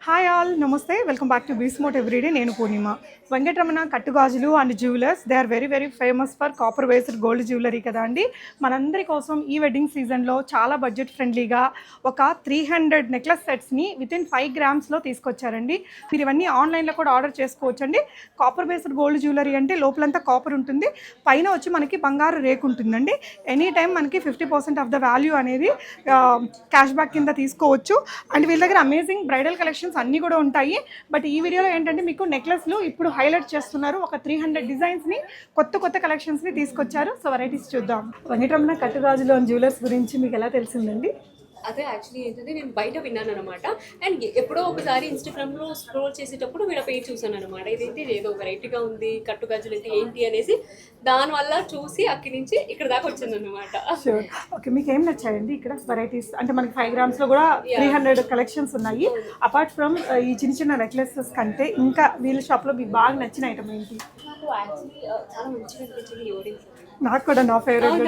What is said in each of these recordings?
Hi all namaste welcome back to బీస్మోట్ everyday. నేను Purnima. Venkataramana Kattugajulu and jewellers they are very very famous for copper based gold jewellery కదా అండి. మనందరి కోసం ఈ వెడ్డింగ్ సీజన్లో చాలా బడ్జెట్ ఫ్రెండ్లీగా ఒక 300 నెక్లెస్ సెట్స్ని వితిన్ 5 గ్రామ్స్లో తీసుకొచ్చారండి. మీరు ఇవన్నీ ఆన్లైన్లో కూడా ఆర్డర్ చేసుకోవచ్చు అండి. కాపర్ బేస్డ్ గోల్డ్ జ్యువెలరీ అంటే లోపలంతా కాపర్ ఉంటుంది, పైన వచ్చి మనకి బంగారు రేకు ఉంటుందండి. ఎనీ టైం మనకి 50% ఆఫ్ ద వాల్యూ అనేది క్యాష్ బ్యాక్ కింద తీసుకోవచ్చు. అండ్ వీళ్ళ దగ్గర అమేజింగ్ బ్రైడల్ కలెక్షన్స్ అన్నీ కూడా ఉంటాయి. బట్ ఈ వీడియోలో ఏంటంటే మీకు నెక్లెస్లు ఇప్పుడు హైలైట్ చేస్తున్నారు. ఒక 300 డిజైన్స్ని కొత్త కలెక్షన్స్ని తీసుకొచ్చారు. సో వెరైటీస్ చూద్దాం. వెంకటరమణ కట్టుగాజులు అండ్ జ్యువెలర్స్ గురించి మీకు ఎలా తెలిసిందండి? అదే యాక్చువల్లీ ఏంటంటే నేను బయట విన్నాను అనమాట. అండ్ ఎప్పుడో ఒకసారి ఇన్స్టాగ్రామ్లో స్క్రోల్ చేసేటప్పుడు వీళ్ళ పేజ్ చూసాను అనమాట. ఇదేంటి ఏదో వెరైటీగా ఉంది, కట్టుగాజులు అంటే ఏంటి అనేసి దానివల్ల చూసి అక్కడి నుంచి ఇక్కడ దాకా వచ్చాను అనమాట. షూర్. ఓకే, మీకు ఏం నచ్చాయండి ఇక్కడ వెరైటీస్? అంటే మనకి 5 గ్రామ్స్లో కూడా 300 కలెక్షన్స్ ఉన్నాయి. అపార్ట్ ఫ్రమ్ ఈ చిన్న నెక్లెసెస్ కంటే ఇంకా వీళ్ళ షాప్లో మీకు బాగా నచ్చిన ఐటమ్ ఏంటి? నాకు యాక్చువల్లీ చాలా మంచిగా అనిపించింది ఇయర్ రింగ్స్. నాకు కూడా నా ఫేవరెట్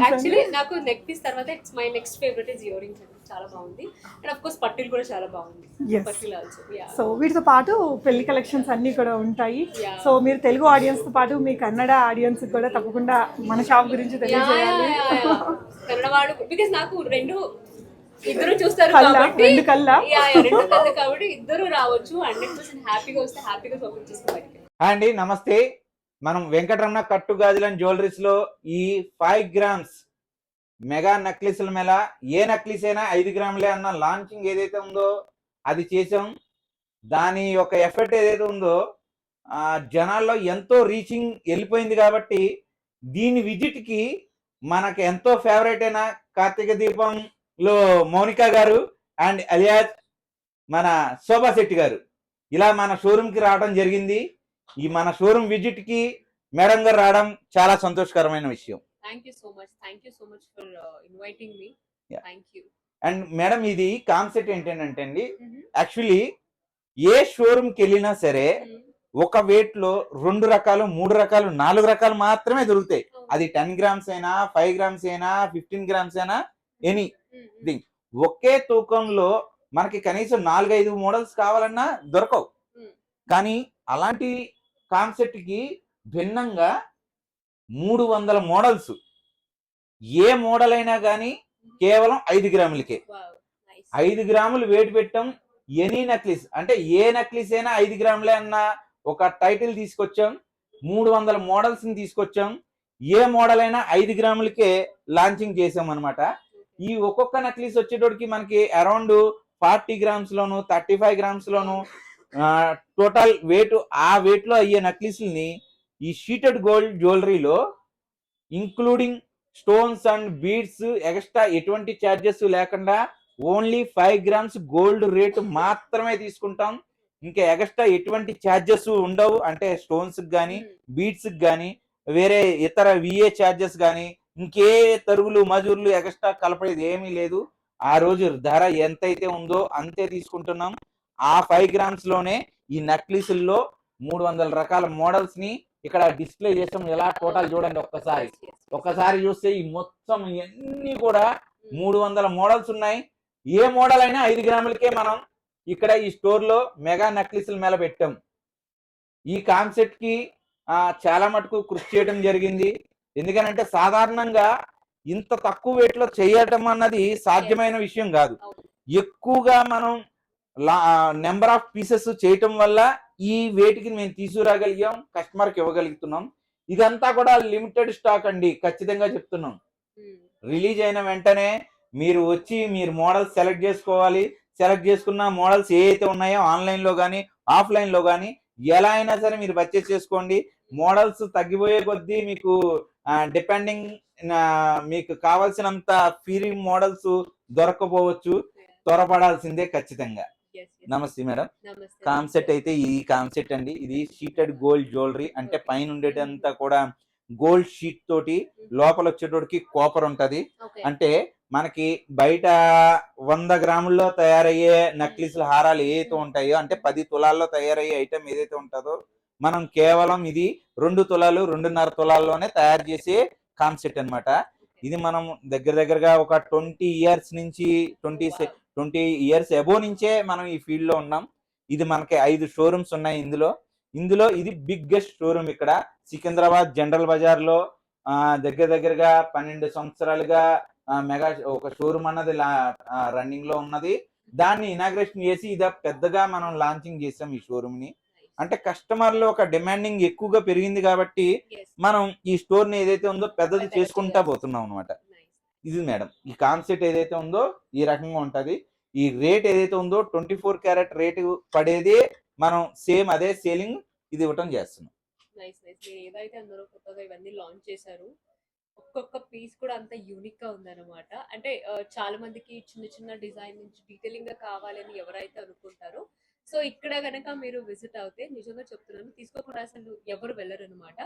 యాక్చువల్లీ నాకు నెక్ పీస్ తర్వాత it's my next favourite is ear rings. చాలా బాగుంది. అండ్ ఆఫ్ కోర్స్ పట్టీలు కూడా చాలా బాగుంది. పట్టీలు ఆల్సో. సో వీటితో పాటు పెళ్లి కలెక్షన్స్ అన్నీ కూడా ఉంటాయి. సో మీరు తెలుగు ఆడియన్స్ తో పాటు మీ కన్నడ ఆడియన్స్ కూడా తప్పకుండా మన షాప్ గురించి తెలియజేయాలి. కన్నడ వాళ్ళు బికాస్ నాకు ఇద్దరు చూస్తారు రెండు కళ్ళ కాబట్టి ఇద్దరు రావచ్చు. 100% హ్యాపీగా వస్తే హ్యాపీగా షాపింగ్ చేసుకోవాలి. అండి నమస్తే. మనం వెంకటరమణ కట్టుగాజులు అండ్ జ్యువెలరీస్ లో ఈ 5 గ్రామ్స్ మెగా నక్లీసుల మేళ, ఏ నక్లీస్ అయినా 5 గ్రాములే అన్న లాంచింగ్ ఏదైతే ఉందో అది చేసాం. దాని యొక్క ఎఫెక్ట్ ఏదైతే ఉందో జనాల్లో ఎంతో రీచింగ్ వెళ్ళిపోయింది. కాబట్టి దీని విజిట్కి మనకు ఎంతో ఫేవరెట్ అయిన కార్తీక దీపంలో మౌనిక గారు అండ్ అలియాజ్ మన శోభా శెట్టి గారు ఇలా మన షోరూమ్కి రావడం జరిగింది. ఈ మన షోరూమ్ విజిట్ కి మేడం గారు రావడం చాలా సంతోషకరమైన విషయం. Thank you so much for inviting me. Thank you. And madam ఇది కాన్సెప్ట్ ఏంటంటే అండి, యాక్చువల్లీ ఏ షోరూమ్కి వెళ్ళినా సరే ఒక వెయిట్ లో 2 రకాలు 3 రకాలు 4 రకాలు మాత్రమే దొరుకుతాయి. అది 10 గ్రామ్స్ అయినా 5 గ్రామ్స్ అయినా 15 గ్రామ్స్ అయినా ఎనీ థింగ్. ఒకే తూకంలో మనకి కనీసం 4-5 మోడల్స్ కావాలన్నా దొరకవు. కానీ అలాంటి కాన్సెప్ట్ కి భిన్నంగా 300 మోడల్స్, ఏ మోడల్ అయినా కానీ కేవలం 5 గ్రాములకే. 5 గ్రాములు వెయిట్ పెట్టాం. ఎనీ నక్లీస్ అంటే ఏ నక్లీస్ అయినా 5 గ్రాములే అన్న ఒక టైటిల్ తీసుకొచ్చాం. 300 మోడల్స్ ని తీసుకొచ్చాం. ఏ మోడల్ అయినా 5 గ్రాములకే లాంచింగ్ చేసాం అనమాట. ఈ ఒక్కొక్క నక్లీస్ వచ్చేటోడికి మనకి అరౌండ్ 40 గ్రామ్స్ లోను 35 గ్రామ్స్ లోను టోటల్ వెయిట్, ఆ వెయిట్ లో అయ్యే నక్లీస్ని ఈ షీటెడ్ గోల్డ్ జ్యువెలరీలో including stones and beads extra ఎటువంటి ఛార్జెస్ లేకుండా ఓన్లీ 5 గ్రామ్స్ గోల్డ్ రేటు మాత్రమే తీసుకుంటాం. ఇంకా ఎక్స్ట్రా ఎటువంటి ఛార్జెస్ ఉండవు. అంటే స్టోన్స్ కానీ బీడ్స్ కానీ వేరే ఇతర విఏ ఛార్జెస్ కానీ ఇంకే తరుగులు మజూర్లు ఎక్స్ట్రా కలపడేది ఏమీ లేదు. ఆ రోజు ధర ఎంతైతే ఉందో అంతే తీసుకుంటున్నాం. ఆ 5 గ్రామ్స్ లోనే ఈ నక్లీసుల్లో 300 రకాల మోడల్స్ ని ఇక్కడ డిస్ప్లే చేస్తాం. ఎలా టోటల్ చూడండి ఒక్కసారి చూస్తే ఈ మొత్తం అన్ని కూడా 300 మోడల్స్ ఉన్నాయి. ఏ మోడల్ అయినా 5 గ్రాములకే మనం ఇక్కడ ఈ స్టోర్ లో మెగా నక్లీసుల మేళ పెట్టాం. ఈ కాన్సెప్ట్ కి చాలా మటుకు కృషి చేయడం జరిగింది. ఎందుకనంటే సాధారణంగా ఇంత తక్కువ వెయిట్ లో చేయటం అన్నది సాధ్యమైన విషయం కాదు. ఎక్కువగా మనం నెంబర్ ఆఫ్ పీసెస్ చేయటం వల్ల ఈ వెయిట్కి మేము తీసుకురాగలిగాం, కస్టమర్కి ఇవ్వగలుగుతున్నాం. ఇదంతా కూడా లిమిటెడ్ స్టాక్ అండి, ఖచ్చితంగా చెప్తున్నాం. రిలీజ్ అయిన వెంటనే మీరు వచ్చి మీరు మోడల్స్ సెలెక్ట్ చేసుకోవాలి. సెలెక్ట్ చేసుకున్న మోడల్స్ ఏవైతే ఉన్నాయో ఆన్లైన్లో కానీ ఆఫ్లైన్లో కానీ ఎలా అయినా సరే మీరు పర్చేస్ చేసుకోండి. మోడల్స్ తగ్గిపోయే కొద్దీ మీకు డిపెండింగ్ మీకు కావాల్సినంత ఫ్రీ మోడల్స్ దొరకపోవచ్చు. త్వరపడాల్సిందే ఖచ్చితంగా. నమస్తే మేడం. కాన్సెప్ట్ అయితే ఈ కాన్సెప్ట్ అండి, ఇది షీటెడ్ గోల్డ్ జ్యువెలరీ. అంటే పైన ఉండేటంతా కూడా గోల్డ్ షీట్ తోటి లోపల వచ్చేటోడికి కాపర్ ఉంటది. అంటే మనకి బయట 100 గ్రాముల్లో తయారయ్యే నక్లీసుల హారాలు ఏదైతే ఉంటాయో, అంటే 10 తులాల్లో తయారయ్యే ఐటమ్ ఏదైతే ఉంటుందో మనం కేవలం ఇది 2 తులాలు 2.5 తులాల్లోనే తయారు చేసే కాన్సెప్ట్ అనమాట. ఇది మనం దగ్గరగా ఒక 20 ఇయర్స్ నుంచి 20 ఇయర్స్ అబో నుంచే మనం ఈ ఫీల్డ్ లో ఉన్నాం. ఇది మనకి 5 షోరూమ్స్ ఉన్నాయి ఇందులో ఇది బిగ్గెస్ట్ షోరూమ్ ఇక్కడ సికింద్రాబాద్ జనరల్ బజార్ లో దగ్గర దగ్గరగా 12 సంవత్సరాలుగా మెగా ఒక షోరూమ్ అన్నది రన్నింగ్ లో ఉన్నది. దాన్ని ఇనాగ్రేషన్ చేసి ఇదా పెద్దగా మనం లాంచింగ్ చేసాం ఈ షోరూమ్ ని. అంటే కస్టమర్లు ఒక డిమాండింగ్ ఎక్కువగా పెరిగింది కాబట్టి మనం ఈ స్టోర్ ని ఏదైతే ఉందో పెద్దది చేసుకుంటా పోతున్నాం అనమాట. ఇది మేడం ఈ కాన్సెప్ట్ ఏదైతే ఉందో ఈ రకంగా ఉంటది. ఈ రేట్ ఏదైతే ఉందో 24 క్యారెట్ రేటు పడేది మనం సేమ్ అదే సేలింగ్ ఇది ఇవ్వటం చేస్తున్నాం. Nice nice. మీరు ఏదైతే అందరూ కొత్తగా ఇవన్నీ లాంచ్ చేశారు, ఒక్కొక్క పీస్ కూడా అంత యూనిక్ గా ఉందన్నమాట. అంటే చాలా మందికి చిన్న చిన్న డిజైన్ నుంచి డీటెయిలింగ్ గా కావాలని ఎవరైతే అనుకుంటారో, సో ఇక్కడ గనక మీరు విజిట్ అవుతే నిజంగా చెప్తున్నాను తీసుకోకుండా అసలు ఎవరు వెళ్ళరు అనమాట.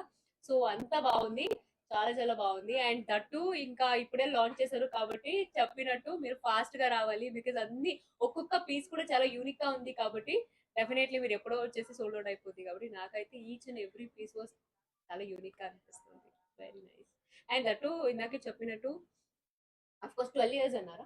సో అంత బాగుంది, చాలా చాలా బాగుంది. అండ్ దట్టు ఇంకా ఇప్పుడే లాంచ్ చేశారు కాబట్టి చెప్పినట్టు మీరు ఫాస్ట్ గా రావాలి, బికాజ్ అన్ని ఒక్కొక్క పీస్ కూడా చాలా యూనిక్ గా ఉంది కాబట్టి డెఫినెట్లీ మీరు ఎప్పుడో వచ్చేసి సోల్డ్ అవుట్ అయిపోతుంది. కాబట్టి నాకైతే each and every piece was చాలా యూనిక్ గా అనిపిస్తుంది. Very nice. అండ్ దట్టు ఇందాకే చెప్పినట్టు అఫ్ కోర్స్ 12 ఇయర్స్ అన్నారా?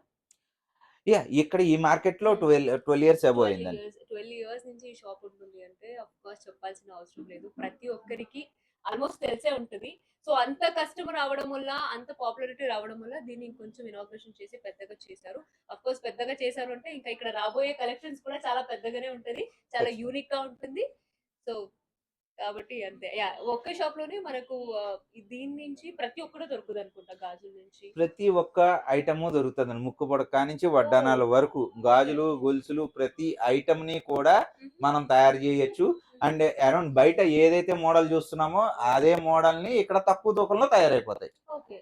యా ఇక్కడ ఈ మార్కెట్ లో 12 ఇయర్స్ అబౌవ్ అయిందండి. 12 ఇయర్స్ నుంచి ఈ షాప్ ఉంటుంది అంటే అఫ్ కోర్స్ చెప్పాల్సిన అవసరం లేదు, ప్రతి ఒక్కరికి ఆల్మోస్ట్ తెలిసే ఉంటుంది. సో అంత కస్టమర్ రావడం వల్ల, అంత పాపులారిటీ రావడం వల్ల దీన్ని ఇంకొంచెం ఇనాగ్రేషన్ చేసి పెద్దగా చేశారు. అఫ్ కోర్స్ పెద్దగా చేశారు అంటే ఇంకా ఇక్కడ రాబోయే కలెక్షన్స్ కూడా చాలా పెద్దగానే ఉంటది, చాలా యూనిక్ గా ఉంటుంది. సో కాబట్టి అంతే. యా ఒక్క షాప్ లోనే మనకు దీని నుంచి ప్రతి ఒక్కటి దొరుకుతుంది అనుకుంటా, గాజుల నుంచి ప్రతి ఒక్క ఐటమ్ దొరుకుతుంది. ముక్కు పొడక నుంచి వడ్డానాల వరకు గాజులు గొలుసులు ప్రతి ఐటమ్ ని కూడా మనం తయారు చేయొచ్చు. అండ్ అరౌండ్ బయట ఏదైతే మోడల్ చూస్తున్నామో అదే మోడల్ ని ఇక్కడ తక్కువ తూకంలో తయారైపోతాయి.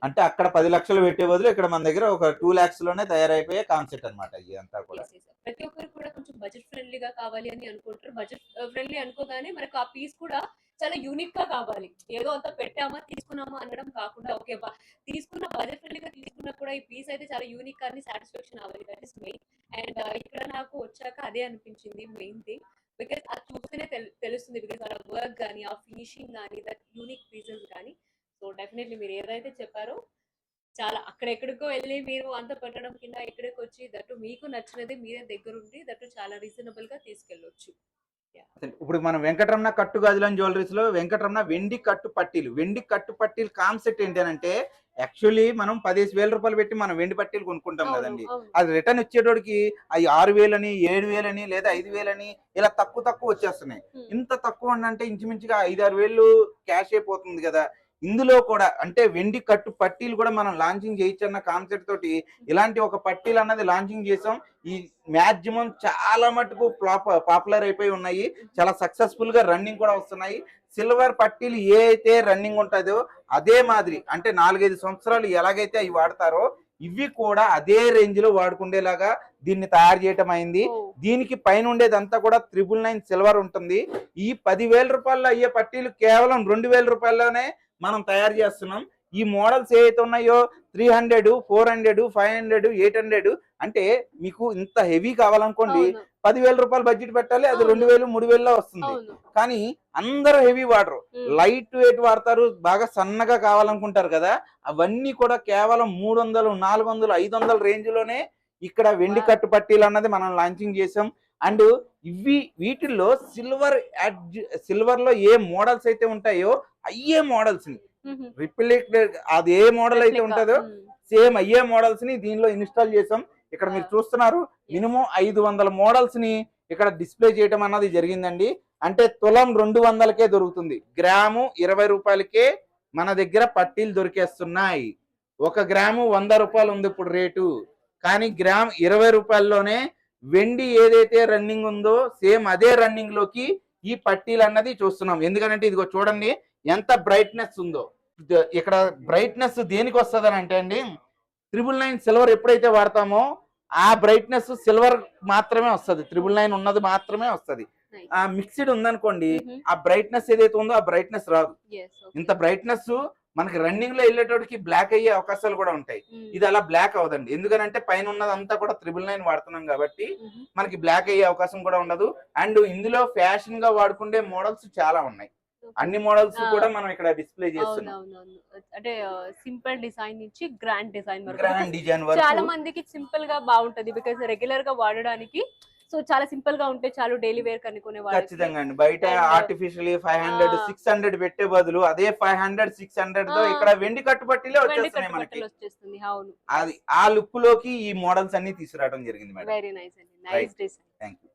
అంటే అక్కడ 10 లక్షలు పెట్టే బదులు ఇక్కడ మన దగ్గర ఒక 2 lakhs లోనే తయారైపోయే కాన్సెప్ట్ అనమాట ఇదంతా కూడా. ప్రతి ఒక్కరు కూడా కొంచెం బడ్జెట్ ఫ్రెండ్లీగా కావాలి అని అనుకుంటారు. బడ్జెట్ ఫ్రెండ్లీ అనుకోగానే మనకు ఆ పీస్ కూడా చాలా యూనిక్ గా కావాలి, ఏదో అంత పెట్టామా తీసుకున్నామా అనడం కాకుండా ఓకే తీసుకున్న బడ్జెట్ ఫ్రెండ్లీగా తీసుకున్నా కూడా ఈ పీస్ అయితే చాలా యూనిక్ కానీ సాటిస్ఫాక్షన్ అవ్వాలి, దట్ ఇస్ మెయిన్. అండ్ ఇక్కడ నాకు వచ్చాక అదే అనిపించింది మెయిన్ థింగ్, బికాస్ అది చూస్తేనే తెలుస్తుంది, బికాస్ ఆ వర్క్ కానీ ఆ ఫినిషింగ్ కానీ దట్ యూనిక్ పీసెస్ కానీ. సో డెఫినెట్లీ మీరు ఏదైతే చెప్పారో చాలా అక్కడెక్కడికో వెళ్ళి మీరు అంత పెట్టడం కింద ఇక్కడికి వచ్చి దట్టు మీకు నచ్చినది మీరే దగ్గరుండి దట్టు చాలా రీజనబుల్ గా తీసుకెళ్ళొచ్చు. ఇప్పుడు మనం వెంకటరమణ కట్టు గాజులు అండ్ జ్యువెలరీస్ లో వెంకటరమణ వెండి కట్టు పట్టీలు కాన్సెప్ట్ ఏంటంటే యాక్చువల్లీ మనం 15,000 రూపాయలు పెట్టి మనం వెండి పట్టీలు కొనుక్కుంటాం కదండి. అది రిటర్న్ వచ్చేటోడికి అవి 6,000 అని 7,000 అని లేదా 5,000 అని ఇలా తక్కువ వచ్చేస్తున్నాయి. ఇంత తక్కువ అంటే ఇంచుమించుగా 5-6 వేలు క్యాష్ అయిపోతుంది కదా. ఇందులో కూడా అంటే వెండి కట్టు పట్టీలు కూడా మనం లాంచింగ్ చేయొచ్చన్న కాన్సెప్ట్ తోటి ఇలాంటి ఒక పట్టీలు అన్నది లాంచింగ్ చేసాం. ఈ మ్యాక్సిమం చాలా మటుకు పాపులర్ అయిపోయి ఉన్నాయి, చాలా సక్సెస్ఫుల్ గా రన్నింగ్ కూడా వస్తున్నాయి. సిల్వర్ పట్టీలు ఏ అయితే రన్నింగ్ ఉంటుందో అదే మాదిరి అంటే 4-5 సంవత్సరాలు ఎలాగైతే అవి వాడతారో ఇవి కూడా అదే రేంజ్ లో వాడుకుండేలాగా దీన్ని తయారు చేయటం అయింది. దీనికి పైన ఉండేదంతా కూడా 999 సిల్వర్ ఉంటుంది. ఈ 10,000 రూపాయల్లో అయ్యే పట్టీలు కేవలం 2,000 రూపాయల్లోనే మనం తయారు చేస్తున్నాం. ఈ మోడల్స్ ఏవైతే ఉన్నాయో 300, 400, 500, 800 అంటే మీకు ఇంత హెవీ కావాలనుకోండి 10,000 రూపాయలు బడ్జెట్ పెట్టాలి, అది 2,000, 3,000 వస్తుంది. కానీ అందరూ హెవీ వాడరు, లైట్ వెయిట్ వాడతారు, బాగా సన్నగా కావాలనుకుంటారు కదా. అవన్నీ కూడా కేవలం 300, 400, 500 రేంజ్ లోనే ఇక్కడ వెండి కట్టు పట్టీలు అన్నది మనం లాంచింగ్ చేసాం. అండ్ వీటిల్లో సిల్వర్ లో ఏ మోడల్స్ అయితే ఉంటాయో అయ్యే మోడల్స్ ని రిప్లికేట్ అది ఏ మోడల్ అయితే ఉంటుందో సేమ్ అయ్యే మోడల్స్ ని దీనిలో ఇన్స్టాల్ చేసాం. ఇక్కడ మీరు చూస్తున్నారు మినిమం 500 మోడల్స్ ని ఇక్కడ డిస్ప్లే చేయడం అన్నది జరిగిందండి. అంటే తులం 200కే దొరుకుతుంది, గ్రాము 20 రూపాయలకే మన దగ్గర పట్టీలు దొరికేస్తున్నాయి. 1 గ్రాము 100 రూపాయలు ఉంది ఇప్పుడు రేటు, కానీ గ్రామ్ 20 రూపాయల్లోనే వెండి ఏదైతే రన్నింగ్ ఉందో సేమ్ అదే రన్నింగ్ లోకి ఈ పట్టీలు అన్నది చూస్తున్నాం. ఎందుకంటే ఇదిగో చూడండి ఎంత బ్రైట్నెస్ ఉందో. ఇక్కడ బ్రైట్నెస్ దేనికి వస్తుంది అని అంటే అండి 999 సిల్వర్ ఎప్పుడైతే వాడతామో ఆ బ్రైట్నెస్ సిల్వర్ మాత్రమే వస్తుంది, 999 ఉన్నది మాత్రమే వస్తుంది. ఆ మిక్స్డ్ ఉందనుకోండి ఆ బ్రైట్నెస్ ఏదైతే ఉందో ఆ బ్రైట్నెస్ రాదు. ఇంత బ్రైట్నెస్ మనకి రన్నింగ్ లో వెళ్ళేటోడికి బ్లాక్ అయ్యే అవకాశాలు కూడా ఉంటాయి. ఇది అలా బ్లాక్ అవదండి, ఎందుకంటే పైన ఉన్నదంతా కూడా 999 వాడుతున్నాం కాబట్టి మనకి బ్లాక్ అయ్యే అవకాశం కూడా ఉండదు. అండ్ ఇందులో ఫ్యాషన్ గా వాడుకుంటే మోడల్స్ చాలా ఉన్నాయి, అన్ని మోడల్స్ కూడా మనం ఇక్కడ డిస్ప్లే చేస్తున్నాం. అంటే సింపుల్ డిజైన్ నుంచి గ్రాండ్ డిజైన్ వరకు చాలా మందికి సింపుల్ గా బాగుంటది, బికాస్ రెగ్యులర్ గా వాడడానికి సో చాలా సింపుల్ గా ఉంటే చాలు డైలీ వేర్ కనుక్కునే వాళ్ళకి. ఖచ్చితంగా అండి. బయట And, ఆర్టిఫిషియల్ 500 ఆ. 600 పెట్టే బదులు అదే 500 600 తో ఆ. ఇక్కడ వెండి కట్టుపట్టిలే వెండి వచ్చేస్తున్నాయి మనకి. కట్టుబట్టలు వచ్చేస్తుంది. అవును, అది ఆ లుక్ లోకి ఈ మోడల్స్ అన్ని తీసుకురావడం జరిగింది మేడం. వెరీ నైస్ అండి, Right. Nice dress. Thank you.